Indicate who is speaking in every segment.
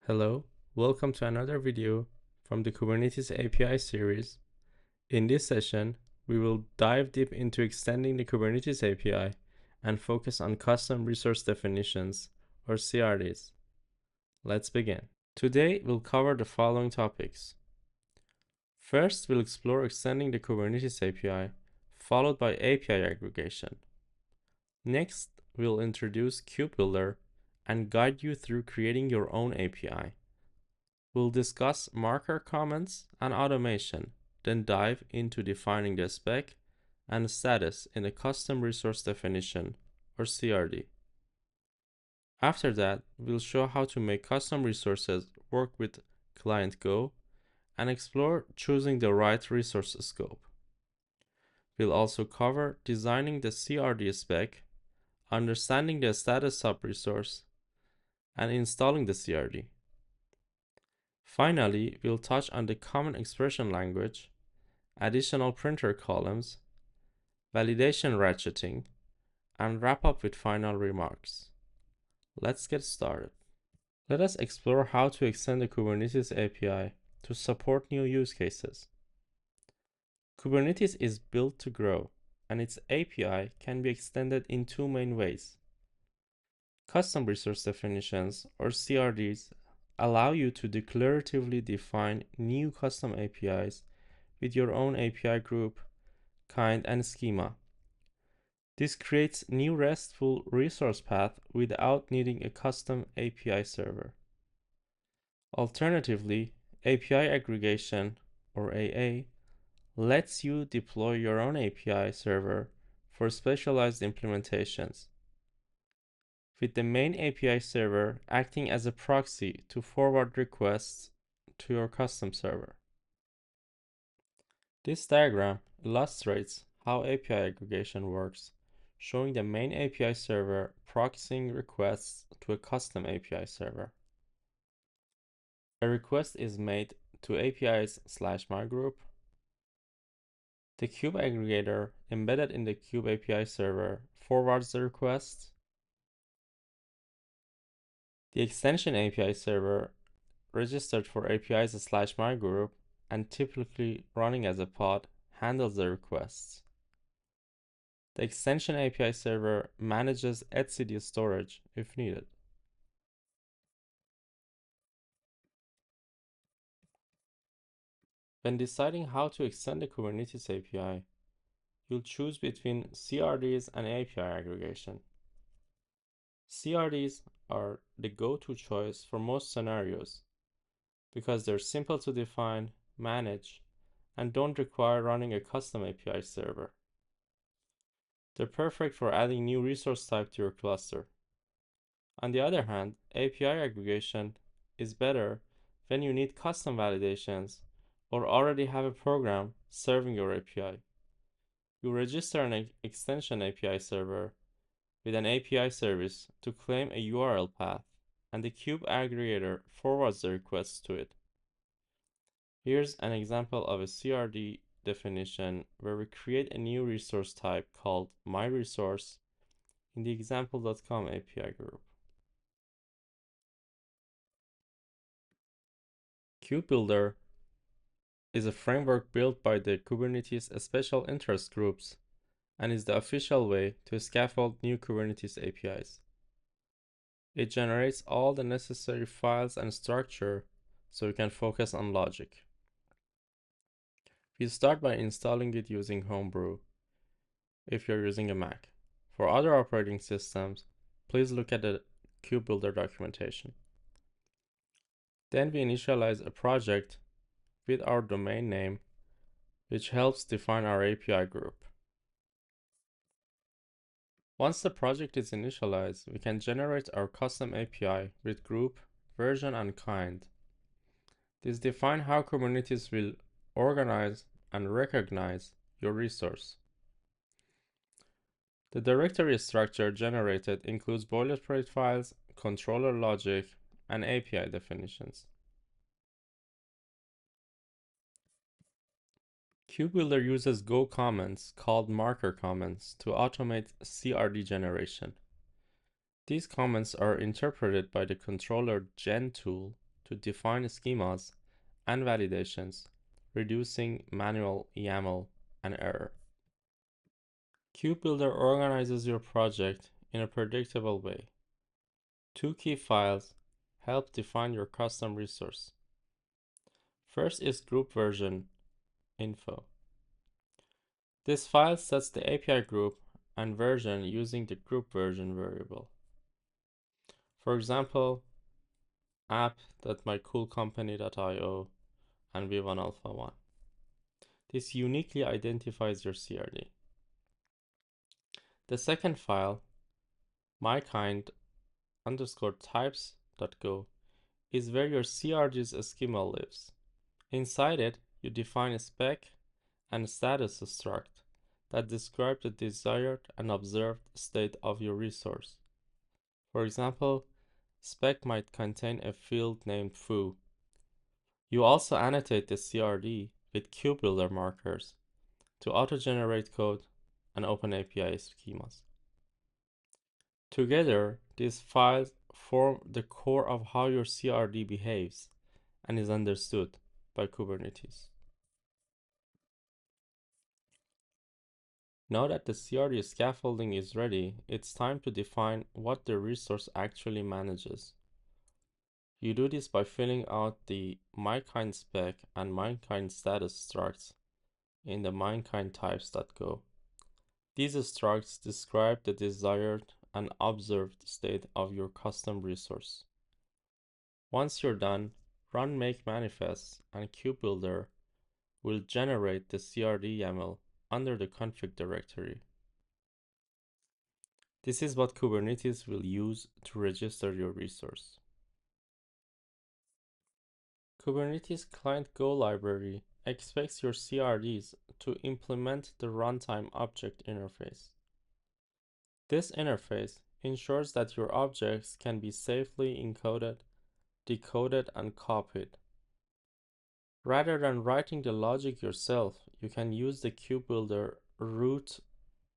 Speaker 1: Hello, welcome to another video from the Kubernetes API series. In this session, we will dive deep into extending the Kubernetes API and focus on custom resource definitions, or CRDs. Let's begin. Today, we'll cover the following topics. First, we'll explore extending the Kubernetes API, followed by API aggregation. Next, we'll introduce Kubebuilder and guide you through creating your own API. We'll discuss marker comments and automation, then dive into defining the spec and status in a custom resource definition, or CRD. After that, we'll show how to make custom resources work with Client Go and explore choosing the right resource scope. We'll also cover designing the CRD spec, understanding the status subresource, and installing the CRD. Finally, we'll touch on the common expression language, additional printer columns, validation ratcheting, and wrap up with final remarks. Let's get started. Let us explore how to extend the Kubernetes API to support new use cases. Kubernetes is built to grow, and its API can be extended in two main ways. Custom resource definitions, or CRDs, allow you to declaratively define new custom APIs with your own API group, kind, and schema. This creates new RESTful resource path without needing a custom API server. Alternatively, API aggregation, or AA, lets you deploy your own API server for specialized implementations, with the main API server acting as a proxy to forward requests to your custom server. This diagram illustrates how API aggregation works, showing the main API server proxying requests to a custom API server. A request is made to APIs/mygroup. The Kube aggregator embedded in the Kube API server forwards the request. The extension API server, registered for APIs/mygroup and typically running as a pod, handles the requests. The extension API server manages etcd storage if needed. When deciding how to extend the Kubernetes API, you'll choose between CRDs and API aggregation. CRDs are the go-to choice for most scenarios because they're simple to define, manage, and don't require running a custom API server. They're perfect for adding new resource type to your cluster. On the other hand, API aggregation is better when you need custom validations or already have a program serving your API. You register an extension API server with an API service to claim a URL path, and the Kube aggregator forwards the request to it. Here's an example of a CRD definition where we create a new resource type called myResource in the example.com API group. Kubebuilder is a framework built by the Kubernetes special interest groups and is the official way to scaffold new Kubernetes APIs. It generates all the necessary files and structure so you can focus on logic. We start by installing it using Homebrew if you're using a Mac. For other operating systems, please look at the Kubebuilder documentation. Then we initialize a project with our domain name, which helps define our API group. Once the project is initialized, we can generate our custom API with group, version, and kind. These define how Kubernetes will organize and recognize your resource. The directory structure generated includes boilerplate files, controller logic, and API definitions. Kubebuilder uses Go comments called marker comments to automate CRD generation. These comments are interpreted by the controller gen tool to define schemas and validations, reducing manual YAML and error. Kubebuilder organizes your project in a predictable way. Two key files help define your custom resource. First is group version info. This file sets the API group and version using the group version variable. For example, app.mycoolcompany.io and v1 alpha 1. This uniquely identifies your CRD. The second file, mykind_types.go, is where your CRD's schema lives. Inside it, you define a spec and status struct that describe the desired and observed state of your resource. For example, spec might contain a field named foo. You also annotate the CRD with Kubebuilder markers to auto-generate code and open API schemas. Together, these files form the core of how your CRD behaves and is understood by Kubernetes. Now that the CRD scaffolding is ready, it's time to define what the resource actually manages. You do this by filling out the myKindSpec and myKindStatus structs in the myKindTypes.go. These structs describe the desired and observed state of your custom resource. Once you're done, run make manifests and Kubebuilder will generate the CRD YAML under the config directory. This is what Kubernetes will use to register your resource. Kubernetes Client Go library expects your CRDs to implement the runtime object interface. This interface ensures that your objects can be safely encoded, decoded, and copied. Rather than writing the logic yourself, you can use the Kubebuilder root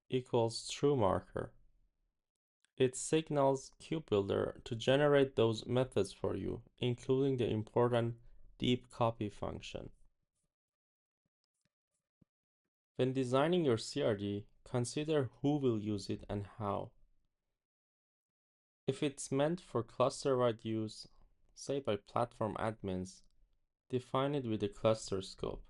Speaker 1: equals true marker. It signals Kubebuilder to generate those methods for you, including the important deep copy function. When designing your CRD, consider who will use it and how. If it's meant for cluster-wide use, say by platform admins, define it with a cluster scope.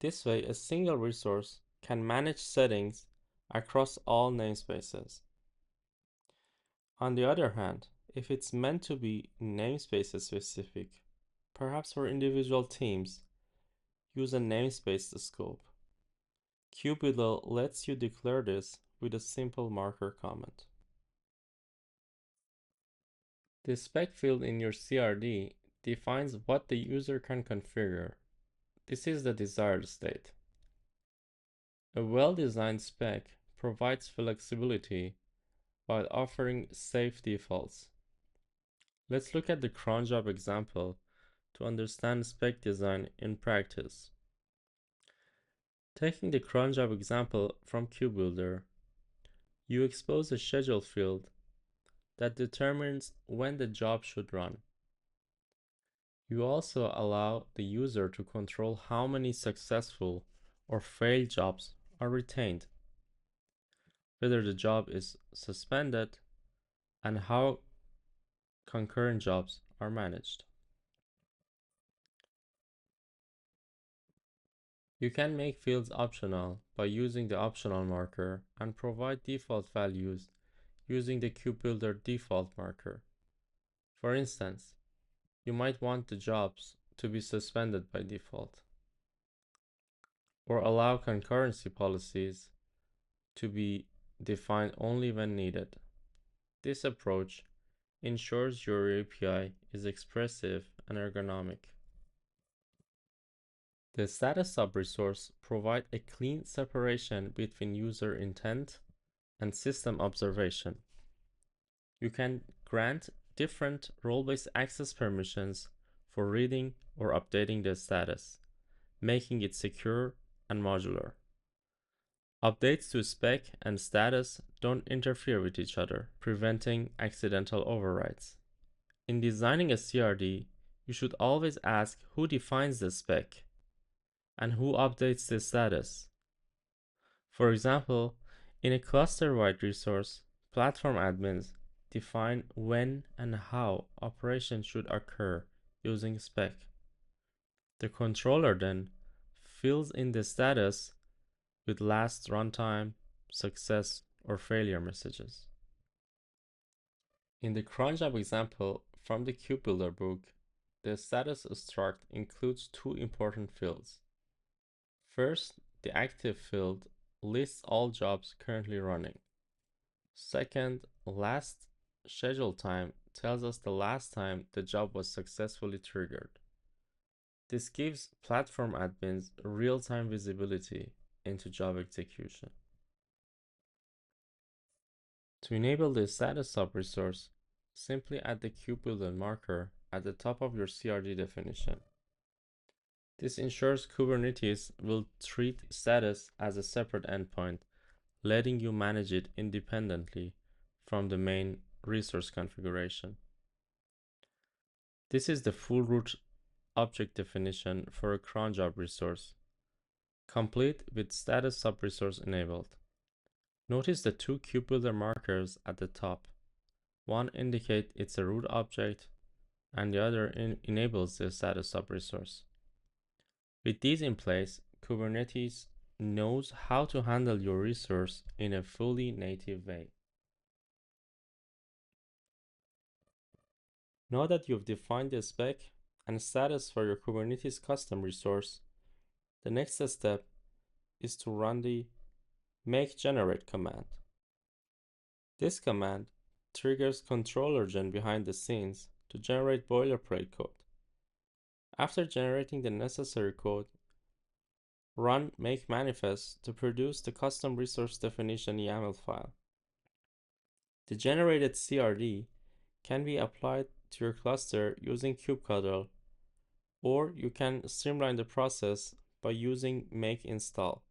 Speaker 1: This way, a single resource can manage settings across all namespaces. On the other hand, if it's meant to be namespace specific, perhaps for individual teams, use a namespace scope. Kubebuilder lets you declare this with a simple marker comment. The spec field in your CRD defines what the user can configure. This is the desired state. A well-designed spec provides flexibility while offering safe defaults. Let's look at the cron job example to understand spec design in practice. Taking the cron job example from Kubebuilder, you expose a schedule field that determines when the job should run. You also allow the user to control how many successful or failed jobs are retained, whether the job is suspended, and how concurrent jobs are managed. You can make fields optional by using the optional marker and provide default values using the Kubebuilder default marker. For instance, you might want the jobs to be suspended by default, or allow concurrency policies to be defined only when needed. This approach ensures your API is expressive and ergonomic. The status subresource provides a clean separation between user intent and system observation. You can grant different role-based access permissions for reading or updating the status, making it secure and modular. Updates to spec and status don't interfere with each other, preventing accidental overrides. In designing a CRD, you should always ask who defines the spec and who updates the status. For example, in a cluster-wide resource, platform admins define when and how operations should occur using spec. The controller then fills in the status with last runtime, success, or failure messages. In the cron job example from the Kubebuilder book, the status struct includes two important fields. First, the active field lists all jobs currently running. Second, last schedule time tells us the last time the job was successfully triggered. This gives platform admins real-time visibility into job execution. To enable the status sub-resource, simply add the Kubebuilder marker at the top of your CRD definition. This ensures Kubernetes will treat status as a separate endpoint, letting you manage it independently from the main resource configuration. This is the full root object definition for a cron job resource, complete with status sub-resource enabled. Notice the two Kubebuilder markers at the top. One indicates it's a root object, and the other enables the status sub-resource. With these in place, Kubernetes knows how to handle your resource in a fully native way. Now that you've defined the spec and status for your Kubernetes custom resource, the next step is to run the make generate command. This command triggers controller gen behind the scenes to generate boilerplate code. After generating the necessary code, run make manifest to produce the custom resource definition YAML file. The generated CRD can be applied to your cluster using kubectl, or you can streamline the process by using make install.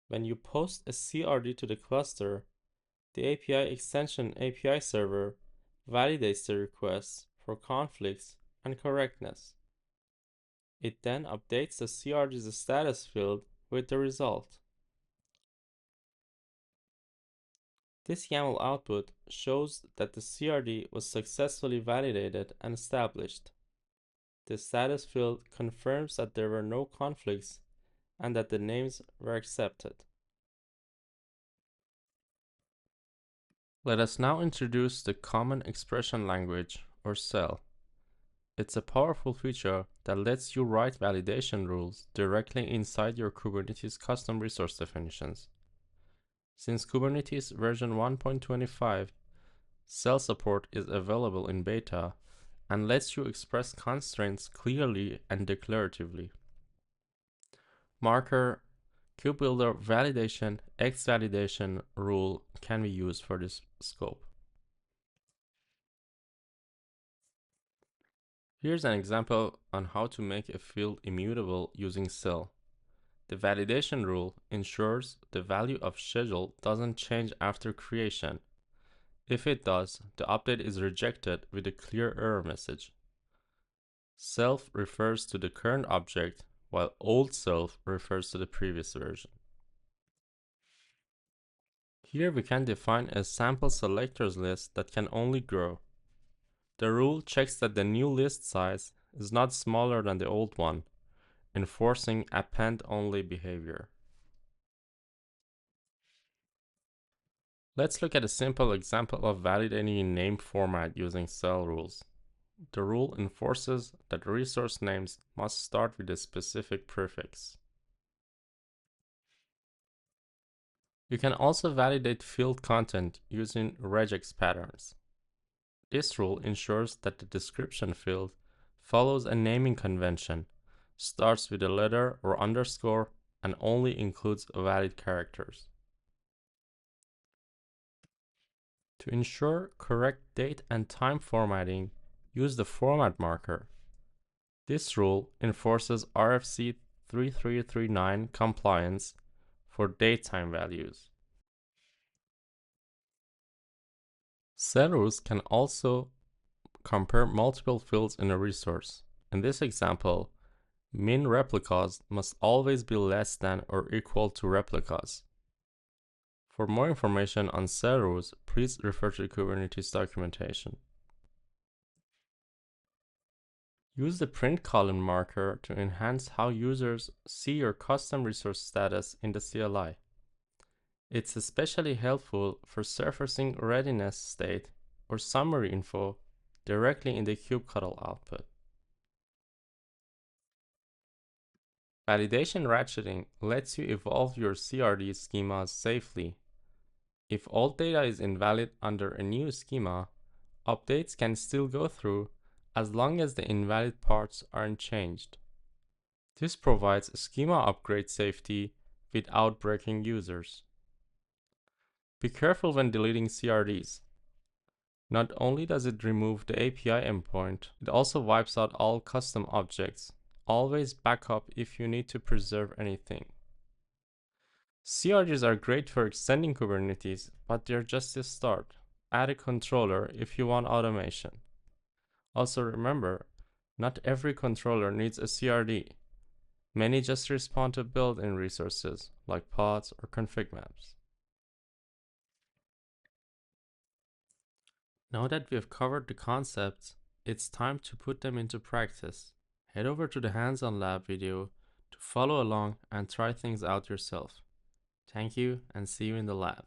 Speaker 1: When you post a CRD to the cluster, the API extension API server validates the requests for conflicts and correctness. It then updates the CRD's status field with the result. This YAML output shows that the CRD was successfully validated and established. The status field confirms that there were no conflicts and that the names were accepted. Let us now introduce the Common Expression Language, or CEL. It's a powerful feature that lets you write validation rules directly inside your Kubernetes custom resource definitions. Since Kubernetes version 1.25, CEL support is available in beta and lets you express constraints clearly and declaratively. Marker Kubebuilder validation X validation rule can be used for this scope. Here's an example on how to make a field immutable using CEL. The validation rule ensures the value of schedule doesn't change after creation. If it does, the update is rejected with a clear error message. Self refers to the current object, while old self refers to the previous version. Here we can define a sample selectors list that can only grow. The rule checks that the new list size is not smaller than the old one, enforcing append-only behavior. Let's look at a simple example of validating a name format using CEL rules. The rule enforces that resource names must start with a specific prefix. You can also validate field content using regex patterns. This rule ensures that the description field follows a naming convention, starts with a letter or underscore, and only includes valid characters. To ensure correct date and time formatting, use the format marker. This rule enforces RFC 3339 compliance for datetime values. CEL rules can also compare multiple fields in a resource. In this example, min replicas must always be less than or equal to replicas. For more information on cell rules, please refer to Kubernetes documentation. Use the print column marker to enhance how users see your custom resource status in the CLI. It's especially helpful for surfacing readiness state or summary info directly in the kubectl output. Validation ratcheting lets you evolve your CRD schemas safely. If old data is invalid under a new schema, updates can still go through as long as the invalid parts aren't changed. This provides schema upgrade safety without breaking users. Be careful when deleting CRDs. Not only does it remove the API endpoint, it also wipes out all custom objects. Always back up if you need to preserve anything. CRDs are great for extending Kubernetes, but they're just a start. Add a controller if you want automation. Also remember, not every controller needs a CRD. Many just respond to built-in resources like pods or config maps. Now that we've covered the concepts, it's time to put them into practice. Head over to the hands-on lab video to follow along and try things out yourself. Thank you and see you in the lab.